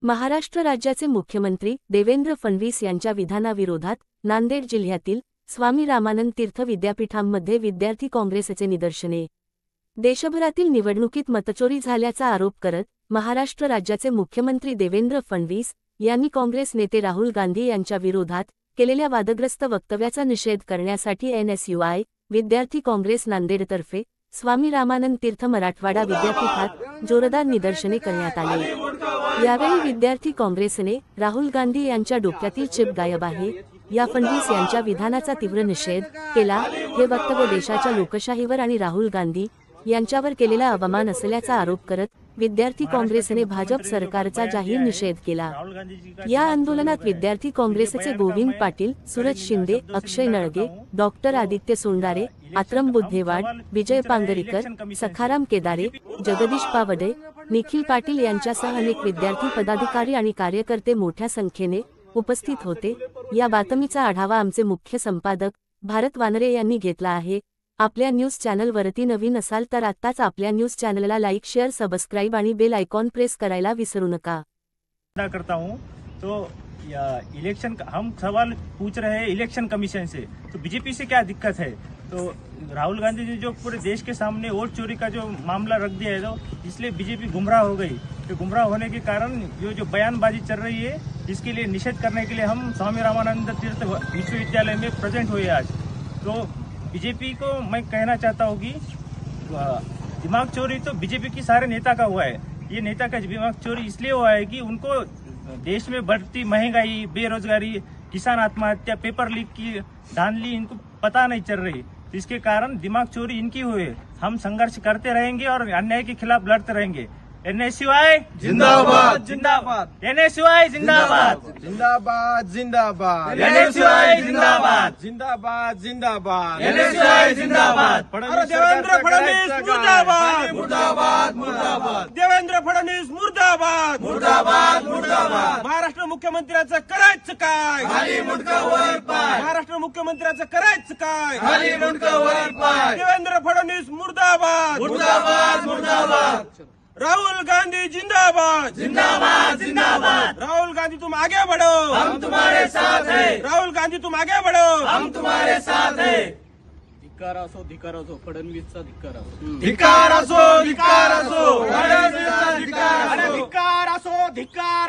महाराष्ट्र राज्याचे मुख्यमंत्री देवेंद्र फडणवीस यांच्या विधानाविरोधात नांदेड जिल्ह्यातील स्वामी रामानंद तीर्थ विद्यापीठांमध्ये विद्यार्थी काँग्रेसचे निदर्शने। देशभरातील निवडणुकीत मतचोरी झाल्याचा आरोप करत महाराष्ट्र राज्याचे मुख्यमंत्री देवेंद्र फडणवीस यांनी काँग्रेस नेते राहुल गांधी यांच्या विरोधात केलेल्या वादग्रस्त वक्तव्याचा निषेध करण्यासाठी NSUI विद्यार्थी काँग्रेस नांदेडतर्फे स्वामी रामानंद तीर्थ मराठवाडा विद्यापीठात जोरदार निदर्शने करण्यात आले। यावेळी विद्यार्थी काँग्रेसने राहुल गांधी यांच्या डोक्यातील चिप गायब आहे या फडणवीस यांच्या विधानाचा तीव्र निषेध केला। हे वक्तव्य देशाच्या लोकशाहीवर आणि राहुल गांधी यांच्यावर केलेला अवमान असल्याचा आरोप करत विद्यार्थी काँग्रेसने भाजप सरकारचा जाहीर निषेध केला। या आंदोलनात विद्यार्थी काँग्रेसचे गोविंद पाटील, सूरज शिंदे, अक्षय नळगे, डॉक्टर आदित्य सोंडारे, आत्रम बुद्धेवाड, विजय पांगरीकर, सखाराम केदारे, जगदीश पावडे, निखिल पाटील यांच्यासह अनेक विद्यार्थी पदाधिकारी आणि कार्यकर्ते मोठ्या संख्येने उपस्थित होते। या बातमीचा आढावा आमचे मुख्य संपादक भारत वानरे यांनी घेतला आहे। आपल्या न्यूज चॅनलवरती नवीन असाल तर आत्ताच आपल्या न्यूज चॅनलला लाईक, शेअर, सबस्क्राइब आणि बेल आयकॉन प्रेस करायला विसरू नका। करता हूं तो इलेक्शन हम सवाल पूछ रहे हैं इलेक्शन कमीशन से, तो बीजेपी से क्या दिक्कत है? तो राहुल गांधी जी जो पूरे देश के सामने वोट चोरी का जो मामला रख दिया है, तो इसलिए बीजेपी गुमराह हो गई। तो गुमराह होने के कारण ये जो बयानबाजी चल रही है, इसके लिए निषेध करने के लिए हम स्वामी रामानंद तीर्थ विश्वविद्यालय में प्रेजेंट हुए आज। तो बीजेपी को मैं कहना चाहता हूँ कि दिमाग चोरी तो बीजेपी की सारे नेता का हुआ है। ये नेता का दिमाग चोरी इसलिए हुआ है कि उनको देश में बढ़ती महंगाई, बेरोजगारी, किसान आत्महत्या, पेपर लीक की धांधली इनको पता नहीं चल रही। तो इसके कारण दिमाग चोरी इनकी हुई है। हम संघर्ष करते रहेंगे और अन्याय के खिलाफ लड़ते रहेंगे। NSUI जिंदाबाद जिंदाबाद, NSUI जिंदाबाद जिंदाबाद जिंदाबाद, NSUI जिंदाबाद जिंदाबाद जिंदाबाद, NSUI जिंदाबाद। देवेंद्र फडणवीस मुर्दाबाद मुर्दाबाद मुर्दाबाद, देवेंद्र फडणवीस मुर्दाबाद मुर्दाबाद मुर्दाबाद। महाराष्ट्र मुख्यमंत्र्याचं करायचं काय? खाली मुंडकं वर पाय, महाराष्ट्र मुख्यमंत्र्याचं करायचं काय? खाली मुंडकं वर पाय। देवेंद्र फडणवीस मुर्दाबाद मुर्दाबाद मुर्दाबाद, राहुल गांधी जिंदाबाद जिंदाबाद जिंदाबाद। राहुल गांधी तुम आगे बढ़ो, हम तुम्हारे साथ हैं। राहुल गांधी तुम आगे बढ़ो, हम तुम्हारे साथ हैं। धिक्कार असो फडणवीसचा धिक्कार असो, धिक्कार असो धिक्कार असो, फडणवीसचा धिक्कार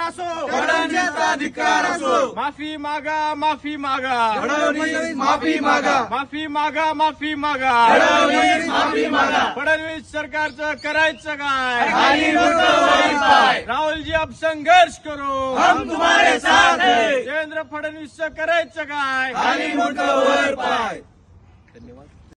असो फडणवीसचा धिक्कार असो। माफी मागा माफी मागा, फडणवीस माफी मागा, माफी मागा माफी मागा, फडणवीस माफी मागा। फडणवीस सरकारचं करायचं काय? खाली मुंडकं वर पाय, राहुल जी अब संघर्ष करो, हम तुम्हारे साथ हैं। देवेंद्र फडणवीसचं करायचं काय? खाली मुंडकं वर पाय।